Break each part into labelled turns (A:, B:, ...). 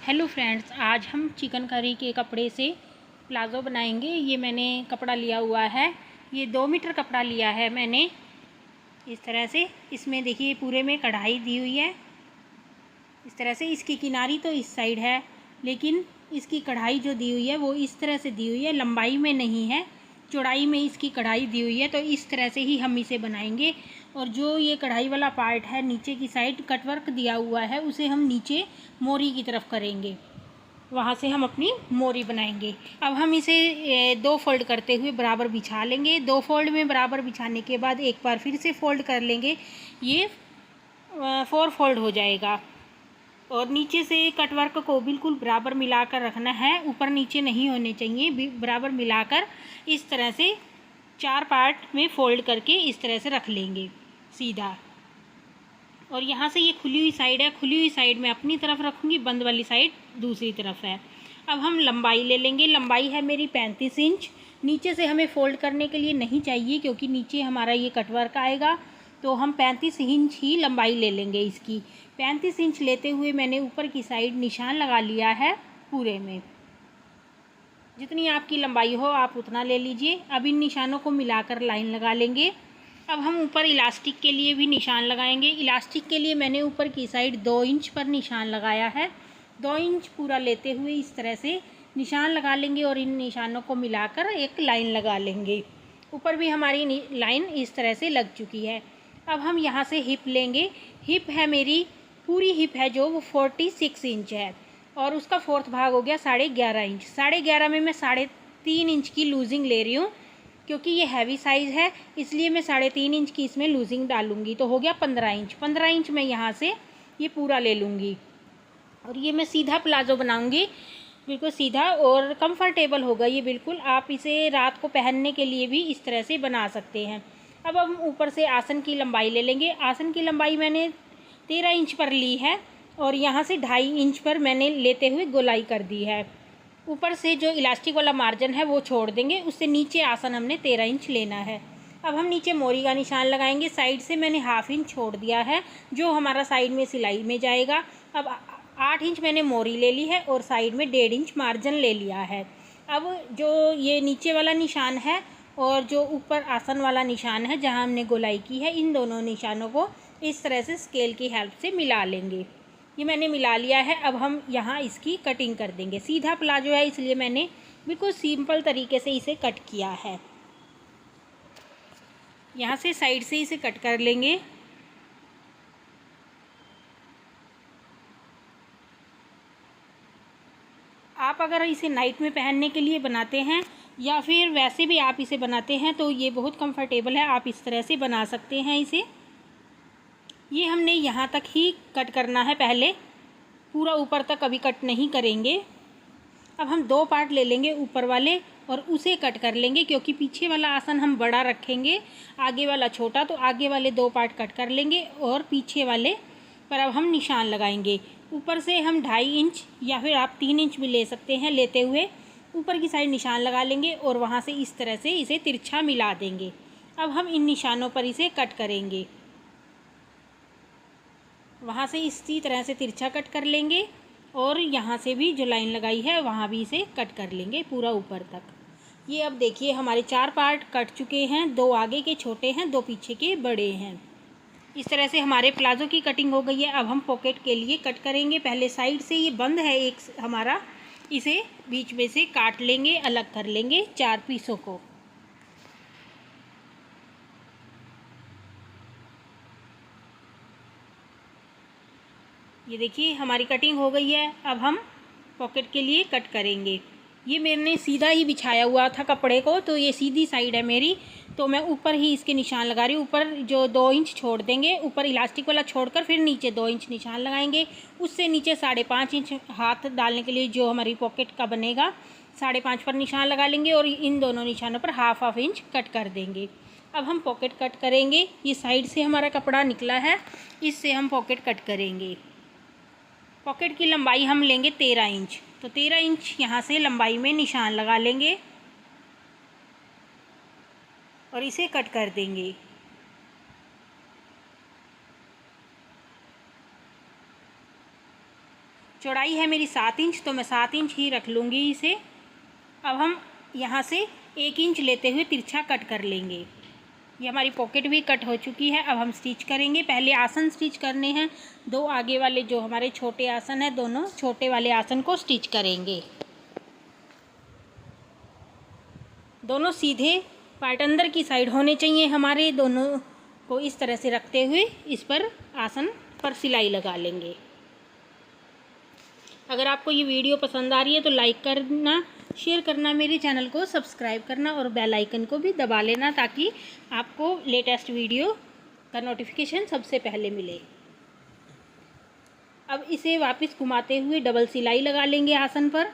A: Hello friends, आज हम चिकनकारी के कपड़े से प्लाज़ो बनाएंगे। ये मैंने कपड़ा लिया हुआ है, ये 2 मीटर कपड़ा लिया है मैंने। इस तरह से इसमें देखिए पूरे में कढ़ाई दी हुई है। इस तरह से इसकी किनारी तो इस साइड है, लेकिन इसकी कढ़ाई जो दी हुई है वो इस तरह से दी हुई है, लंबाई में नहीं है, चौड़ाई में इसकी कढ़ाई दी हुई है। तो इस तरह से ही हम इसे बनाएंगे। और जो ये कढ़ाई वाला पार्ट है नीचे की साइड कटवर्क दिया हुआ है, उसे हम नीचे मोरी की तरफ करेंगे, वहाँ से हम अपनी मोरी बनाएंगे। अब हम इसे 2 फोल्ड करते हुए बराबर बिछा लेंगे। 2 फोल्ड में बराबर बिछाने के बाद एक बार फिर से फोल्ड कर लेंगे, ये 4 फोल्ड हो जाएगा। और नीचे से कटवर्क को बिल्कुल बराबर मिलाकर रखना है, ऊपर नीचे नहीं होने चाहिए, बराबर मिलाकर इस तरह से 4 पार्ट में फोल्ड करके इस तरह से रख लेंगे सीधा। और यहाँ से ये खुली हुई साइड है, खुली हुई साइड में अपनी तरफ रखूँगी, बंद वाली साइड दूसरी तरफ है। अब हम लंबाई ले लेंगे। लंबाई है मेरी 35 इंच। नीचे से हमें फ़ोल्ड करने के लिए नहीं चाहिए, क्योंकि नीचे हमारा ये कटवर्क आएगा, तो हम 35 इंच ही लंबाई ले लेंगे इसकी। 35 इंच लेते हुए मैंने ऊपर की साइड निशान लगा लिया है पूरे में। जितनी आपकी लंबाई हो आप उतना ले लीजिए। अब इन निशानों को मिलाकर लाइन लगा लेंगे। अब हम ऊपर इलास्टिक के लिए भी निशान लगाएंगे। इलास्टिक के लिए मैंने ऊपर की साइड 2 इंच पर निशान लगाया है। 2 इंच पूरा लेते हुए इस तरह से निशान लगा लेंगे और इन निशानों को मिलाकर एक लाइन लगा लेंगे। ऊपर भी हमारी लाइन इस तरह से लग चुकी है। अब हम यहाँ से हिप लेंगे। हिप है मेरी, पूरी हिप है जो, वो 46 इंच है, और उसका 4th भाग हो गया 11.5 इंच। 11.5 में मैं 3.5 इंच की लूजिंग ले रही हूँ, क्योंकि ये हैवी साइज़ है, इसलिए मैं 3.5 इंच की इसमें लूजिंग डालूँगी, तो हो गया 15 इंच। 15 इंच मैं यहाँ से ये पूरा ले लूँगी और ये मैं सीधा प्लाज़ो बनाऊँगी, बिल्कुल सीधा और कंफर्टेबल होगा ये बिल्कुल। आप इसे रात को पहनने के लिए भी इस तरह से बना सकते हैं। अब हम ऊपर से आसन की लंबाई ले लेंगे। आसन की लंबाई मैंने 13 इंच पर ली है और यहाँ से 2.5 इंच पर मैंने लेते हुए गोलाई कर दी है। ऊपर से जो इलास्टिक वाला मार्जिन है वो छोड़ देंगे, उससे नीचे आसन हमने 13 इंच लेना है। अब हम नीचे मोरी का निशान लगाएंगे। साइड से मैंने 1/2 इंच छोड़ दिया है, जो हमारा साइड में सिलाई में जाएगा। अब 8 इंच मैंने मोरी ले ली है और साइड में 1.5 इंच मार्जिन ले लिया है। अब जो ये नीचे वाला निशान है और जो ऊपर आसन वाला निशान है जहाँ हमने गोलाई की है, इन दोनों निशानों को इस तरह से स्केल की हेल्प से मिला लेंगे। ये मैंने मिला लिया है। अब हम यहाँ इसकी कटिंग कर देंगे। सीधा प्लाजो है, इसलिए मैंने बिल्कुल सिंपल तरीके से इसे कट किया है। यहाँ से साइड से इसे कट कर लेंगे। आप अगर इसे नाइट में पहनने के लिए बनाते हैं या फिर वैसे भी आप इसे बनाते हैं तो ये बहुत कंफर्टेबल है, आप इस तरह से बना सकते हैं इसे। ये हमने यहाँ तक ही कट करना है पहले, पूरा ऊपर तक अभी कट नहीं करेंगे। अब हम 2 पार्ट ले लेंगे ऊपर वाले और उसे कट कर लेंगे, क्योंकि पीछे वाला आसन हम बड़ा रखेंगे, आगे वाला छोटा, तो आगे वाले 2 पार्ट कट कर लेंगे और पीछे वाले पर अब हम निशान लगाएंगे। ऊपर से हम 2.5 इंच या फिर आप 3 इंच भी ले सकते हैं, लेते हुए ऊपर की साइड निशान लगा लेंगे और वहाँ से इस तरह से इसे तिरछा मिला देंगे। अब हम इन निशानों पर इसे कट करेंगे, वहाँ से इसी तरह से तिरछा कट कर लेंगे और यहाँ से भी जो लाइन लगाई है वहाँ भी इसे कट कर लेंगे पूरा ऊपर तक। ये अब देखिए हमारे 4 पार्ट कट चुके हैं, 2 आगे के छोटे हैं, 2 पीछे के बड़े हैं। इस तरह से हमारे प्लाजो की कटिंग हो गई है। अब हम पॉकेट के लिए कट करेंगे। पहले साइड से ये बंद है एक हमारा, इसे बीच में से काट लेंगे, अलग कर लेंगे 4 पीसों को। ये देखिए हमारी कटिंग हो गई है। अब हम पॉकेट के लिए कट करेंगे। ये मैंने सीधा ही बिछाया हुआ था कपड़े को, तो ये सीधी साइड है मेरी, तो मैं ऊपर ही इसके निशान लगा रही हूँ। ऊपर जो 2 इंच छोड़ देंगे, ऊपर इलास्टिक वाला छोड़कर फिर नीचे 2 इंच निशान लगाएंगे। उससे नीचे 5.5 इंच हाथ डालने के लिए जो हमारी पॉकेट का बनेगा, 5.5 पर निशान लगा लेंगे और इन दोनों निशानों पर 1/2 इंच कट कर देंगे। अब हम पॉकेट कट करेंगे। ये साइड से हमारा कपड़ा निकला है, इससे हम पॉकेट कट करेंगे। पॉकेट की लंबाई हम लेंगे 13 इंच, तो 13 इंच यहाँ से लंबाई में निशान लगा लेंगे और इसे कट कर देंगे। चौड़ाई है मेरी 7 इंच, तो मैं 7 इंच ही रख लूँगी इसे। अब हम यहाँ से 1 इंच लेते हुए तिरछा कट कर लेंगे। ये हमारी पॉकेट भी कट हो चुकी है। अब हम स्टिच करेंगे। पहले आसन स्टिच करने हैं। 2 आगे वाले जो हमारे छोटे आसन हैं, दोनों छोटे वाले आसन को स्टिच करेंगे। दोनों सीधे पार्ट अंदर की साइड होने चाहिए हमारे। दोनों को इस तरह से रखते हुए इस पर आसन पर सिलाई लगा लेंगे। अगर आपको ये वीडियो पसंद आ रही है तो लाइक करना, शेयर करना, मेरे चैनल को सब्सक्राइब करना और बेल आइकन को भी दबा लेना, ताकि आपको लेटेस्ट वीडियो का नोटिफिकेशन सबसे पहले मिले। अब इसे वापस घुमाते हुए डबल सिलाई लगा लेंगे आसन पर।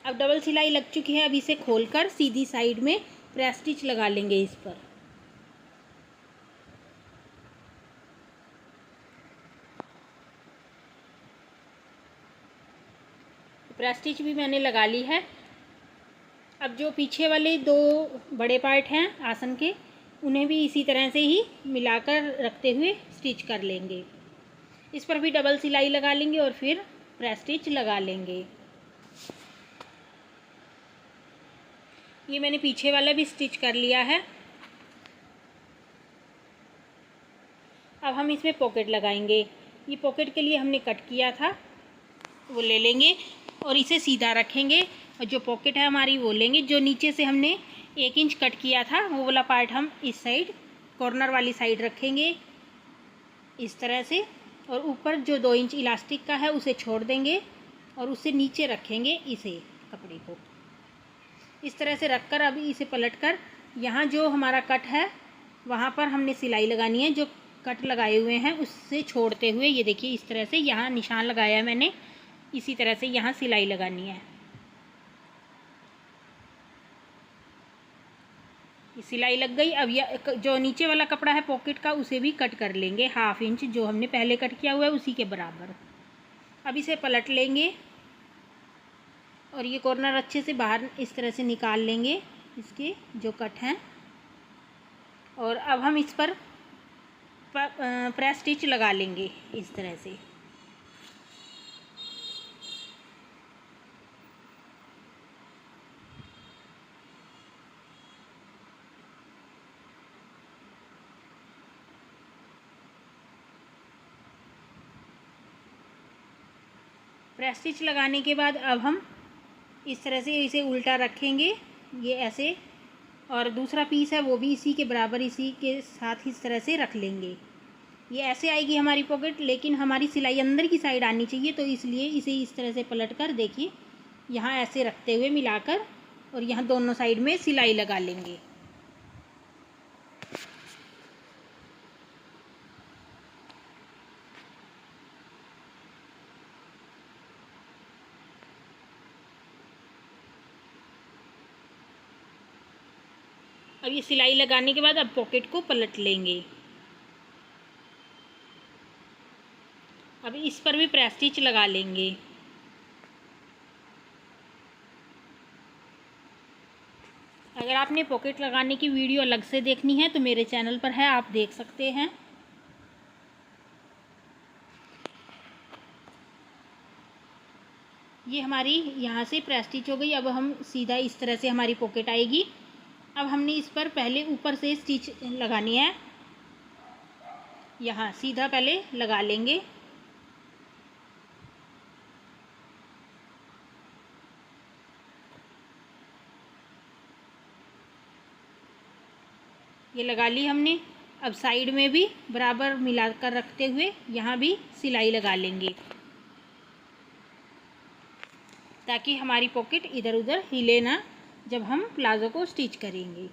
A: अब डबल सिलाई लग चुकी है। अब इसे खोलकर सीधी साइड में प्रेस स्टिच लगा लेंगे इस पर। प्रेस स्टिच भी मैंने लगा ली है। अब जो पीछे वाले 2 बड़े पार्ट हैं आसन के, उन्हें भी इसी तरह से ही मिलाकर रखते हुए स्टिच कर लेंगे। इस पर भी डबल सिलाई लगा लेंगे और फिर प्रेस स्टिच लगा लेंगे। ये मैंने पीछे वाला भी स्टिच कर लिया है। अब हम इसमें पॉकेट लगाएंगे। ये पॉकेट के लिए हमने कट किया था, वो ले लेंगे और इसे सीधा रखेंगे। और जो पॉकेट है हमारी वो लेंगे। जो नीचे से हमने 1 इंच कट किया था, वो वाला पार्ट हम इस साइड कॉर्नर वाली साइड रखेंगे इस तरह से। और ऊपर जो 2 इंच इलास्टिक का है उसे छोड़ देंगे और उससे नीचे रखेंगे इसे, कपड़े को इस तरह से रखकर अब इसे पलटकर यहाँ जो हमारा कट है वहाँ पर हमने सिलाई लगानी है। जो कट लगाए हुए हैं उससे छोड़ते हुए, ये देखिए इस तरह से यहाँ निशान लगाया है मैंने, इसी तरह से यहाँ सिलाई लगानी है। सिलाई लग गई। अब यह जो नीचे वाला कपड़ा है पॉकेट का, उसे भी कट कर लेंगे 1/2 इंच, जो हमने पहले कट किया हुआ है उसी के बराबर। अब इसे पलट लेंगे और ये कॉर्नर अच्छे से बाहर इस तरह से निकाल लेंगे इसके जो कट हैं। और अब हम इस पर प्रेस स्टिच लगा लेंगे इस तरह से। प्रेस स्टिच लगाने के बाद अब हम इस तरह से इसे उल्टा रखेंगे, ये ऐसे। और दूसरा पीस है वो भी इसी के बराबर, इसी के साथ इस तरह से रख लेंगे। ये ऐसे आएगी हमारी पॉकेट, लेकिन हमारी सिलाई अंदर की साइड आनी चाहिए, तो इसलिए इसे इस तरह से पलट कर देखिए यहाँ ऐसे रखते हुए मिलाकर और यहाँ दोनों साइड में सिलाई लगा लेंगे। अब ये सिलाई लगाने के बाद अब पॉकेट को पलट लेंगे। अब इस पर भी प्रेस स्टिच लगा लेंगे। अगर आपने पॉकेट लगाने की वीडियो अलग से देखनी है तो मेरे चैनल पर है, आप देख सकते हैं। ये हमारी यहाँ से प्रेस स्टिच हो गई। अब हम सीधा इस तरह से हमारी पॉकेट आएगी। अब हमने इस पर पहले ऊपर से स्टिच लगानी है, यहाँ सीधा पहले लगा लेंगे। ये लगा ली हमने। अब साइड में भी बराबर मिलाकर रखते हुए यहाँ भी सिलाई लगा लेंगे, ताकि हमारी पॉकेट इधर उधर हिले ना जब हम प्लाज़ो को स्टिच करेंगे।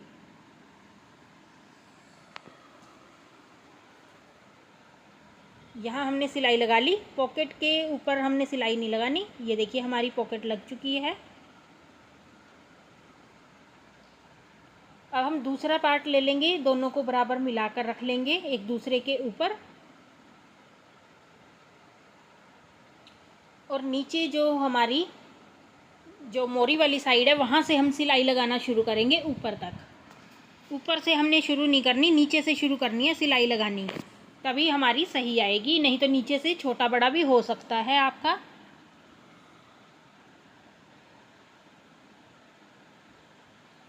A: यहाँ हमने सिलाई लगा ली। पॉकेट के ऊपर हमने सिलाई नहीं लगानी। ये देखिए हमारी पॉकेट लग चुकी है। अब हम दूसरा पार्ट ले लेंगे, दोनों को बराबर मिलाकर रख लेंगे एक दूसरे के ऊपर। और नीचे जो हमारी जो मोरी वाली साइड है वहाँ से हम सिलाई लगाना शुरू करेंगे ऊपर तक। ऊपर से हमने शुरू नहीं करनी, नीचे से शुरू करनी है सिलाई लगानी, तभी हमारी सही आएगी, नहीं तो नीचे से छोटा बड़ा भी हो सकता है आपका।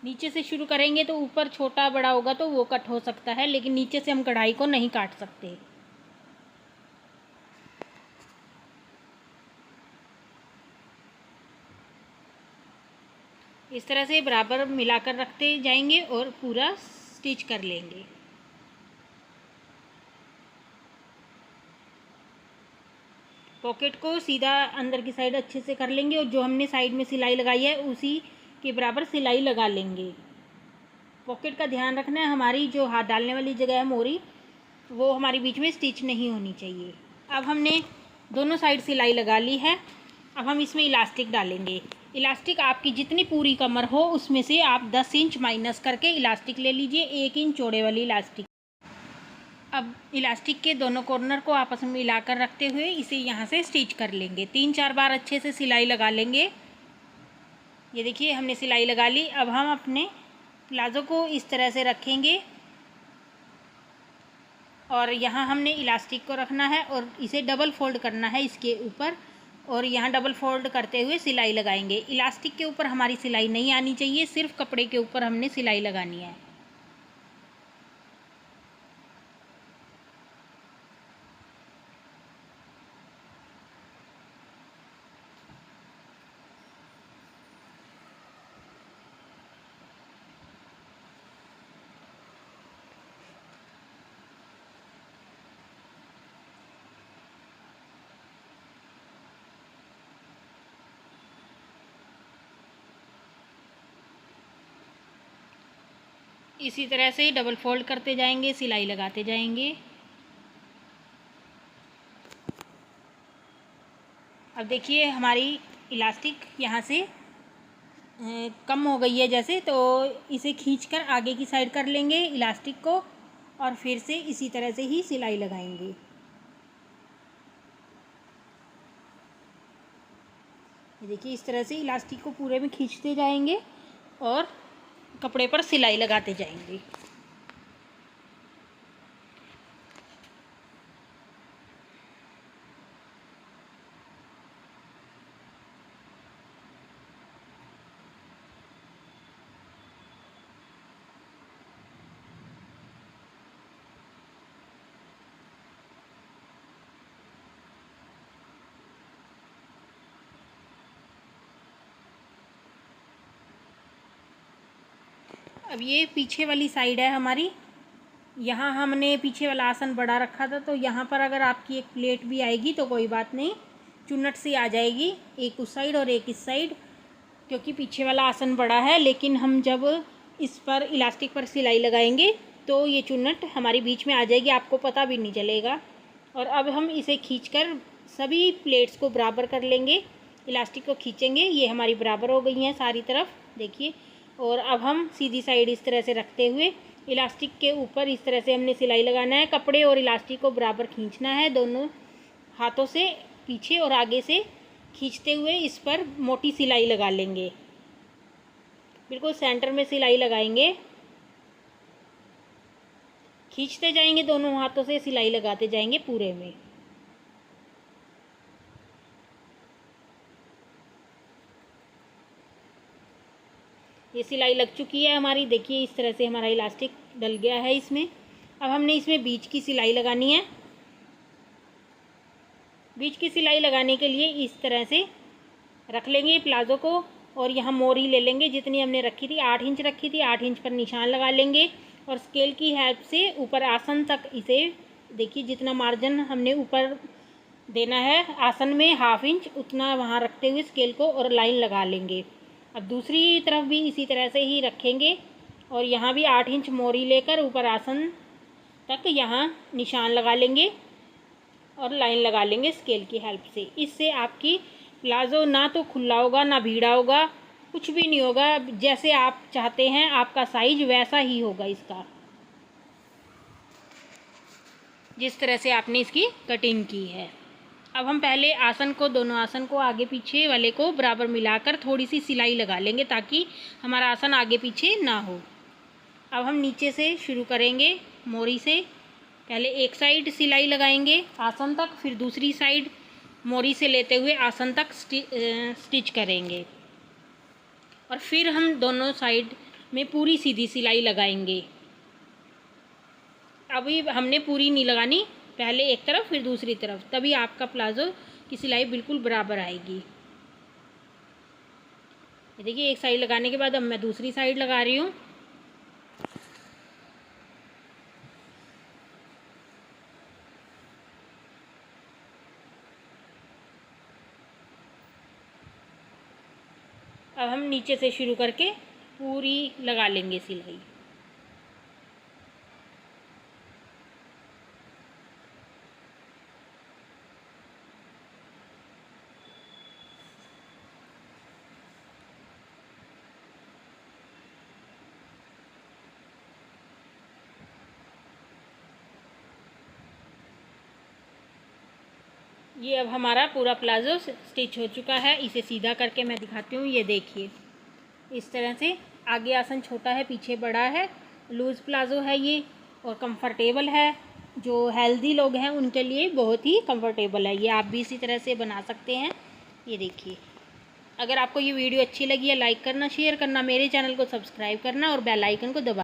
A: नीचे से शुरू करेंगे तो ऊपर छोटा बड़ा होगा तो वो कट हो सकता है, लेकिन नीचे से हम कढ़ाई को नहीं काट सकते। इस तरह से बराबर मिलाकर रखते जाएंगे और पूरा स्टिच कर लेंगे। पॉकेट को सीधा अंदर की साइड अच्छे से कर लेंगे और जो हमने साइड में सिलाई लगाई है उसी के बराबर सिलाई लगा लेंगे। पॉकेट का ध्यान रखना है, हमारी जो हाथ डालने वाली जगह है मोरी, वो हमारी बीच में स्टिच नहीं होनी चाहिए। अब हमने दोनों साइड सिलाई लगा ली है। अब हम इसमें इलास्टिक डालेंगे। इलास्टिक आपकी जितनी पूरी कमर हो उसमें से आप 10 इंच माइनस करके इलास्टिक ले लीजिए, 1 इंच चौड़े वाली इलास्टिक। अब इलास्टिक के दोनों कॉर्नर को आपस में मिलाकर रखते हुए इसे यहाँ से स्टिच कर लेंगे। 3-4 बार अच्छे से सिलाई लगा लेंगे। ये देखिए हमने सिलाई लगा ली। अब हम अपने प्लाज़ो को इस तरह से रखेंगे और यहाँ हमने इलास्टिक को रखना है और इसे डबल फोल्ड करना है इसके ऊपर, और यहाँ डबल फोल्ड करते हुए सिलाई लगाएंगे। इलास्टिक के ऊपर हमारी सिलाई नहीं आनी चाहिए, सिर्फ कपड़े के ऊपर हमने सिलाई लगानी है। इसी तरह से डबल फोल्ड करते जाएंगे, सिलाई लगाते जाएंगे। अब देखिए हमारी इलास्टिक यहाँ से कम हो गई है जैसे, तो इसे खींचकर आगे की साइड कर लेंगे इलास्टिक को और फिर से इसी तरह से ही सिलाई लगाएंगे। देखिए इस तरह से इलास्टिक को पूरे में खींचते जाएंगे और कपड़े पर सिलाई लगाते जाएंगे। अब ये पीछे वाली साइड है हमारी, यहाँ हमने पीछे वाला आसन बड़ा रखा था, तो यहाँ पर अगर आपकी एक प्लेट भी आएगी तो कोई बात नहीं, चुन्नट सी आ जाएगी, एक उस साइड और एक इस साइड, क्योंकि पीछे वाला आसन बड़ा है। लेकिन हम जब इस पर इलास्टिक पर सिलाई लगाएंगे तो ये चुन्नट हमारी बीच में आ जाएगी, आपको पता भी नहीं चलेगा। और अब हम इसे खींचकर सभी प्लेट्स को बराबर कर लेंगे, इलास्टिक को खींचेंगे, ये हमारी बराबर हो गई हैं सारी तरफ, देखिए। और अब हम सीधी साइड इस तरह से रखते हुए इलास्टिक के ऊपर इस तरह से हमने सिलाई लगाना है। कपड़े और इलास्टिक को बराबर खींचना है, दोनों हाथों से पीछे और आगे से खींचते हुए इस पर मोटी सिलाई लगा लेंगे, बिल्कुल सेंटर में सिलाई लगाएंगे। खींचते जाएंगे, दोनों हाथों से सिलाई लगाते जाएंगे पूरे में। ये सिलाई लग चुकी है हमारी, देखिए इस तरह से हमारा इलास्टिक डल गया है इसमें। अब हमने इसमें बीच की सिलाई लगानी है। बीच की सिलाई लगाने के लिए इस तरह से रख लेंगे प्लाज़ो को और यहाँ मोरी ले लेंगे, जितनी हमने रखी थी 8 इंच रखी थी, 8 इंच पर निशान लगा लेंगे और स्केल की हेल्प से ऊपर आसन तक इसे देखिए, जितना मार्जिन हमने ऊपर देना है आसन में 1/2 इंच, उतना वहाँ रखते हुए स्केल को और लाइन लगा लेंगे। अब दूसरी तरफ भी इसी तरह से ही रखेंगे और यहाँ भी 8 इंच मोरी लेकर ऊपर आसन तक यहाँ निशान लगा लेंगे और लाइन लगा लेंगे स्केल की हेल्प से। इससे आपकी प्लाज़ो ना तो खुला होगा ना भीड़ा होगा, कुछ भी नहीं होगा, जैसे आप चाहते हैं आपका साइज वैसा ही होगा इसका, जिस तरह से आपने इसकी कटिंग की है। अब हम पहले आसन को, दोनों आसन को आगे पीछे वाले को बराबर मिलाकर थोड़ी सी सिलाई लगा लेंगे ताकि हमारा आसन आगे पीछे ना हो। अब हम नीचे से शुरू करेंगे मोरी से। पहले एक साइड सिलाई लगाएंगे आसन तक, फिर दूसरी साइड मोरी से लेते हुए आसन तक स्टिच करेंगे और फिर हम दोनों साइड में पूरी सीधी सिलाई लगाएंगे। अभी हमने पूरी नहीं लगानी, पहले एक तरफ फिर दूसरी तरफ, तभी आपका प्लाज़ो की सिलाई बिल्कुल बराबर आएगी। ये देखिए एक साइड लगाने के बाद अब मैं दूसरी साइड लगा रही हूँ। अब हम नीचे से शुरू करके पूरी लगा लेंगे सिलाई। ये अब हमारा पूरा प्लाज़ो स्टिच हो चुका है। इसे सीधा करके मैं दिखाती हूँ। ये देखिए इस तरह से, आगे आसन छोटा है पीछे बड़ा है, लूज़ प्लाज़ो है ये और कंफर्टेबल है। जो हेल्दी लोग हैं उनके लिए बहुत ही कंफर्टेबल है। ये आप भी इसी तरह से बना सकते हैं। ये देखिए, अगर आपको ये वीडियो अच्छी लगी है लाइक करना, शेयर करना, मेरे चैनल को सब्सक्राइब करना और बेल आइकन को दबा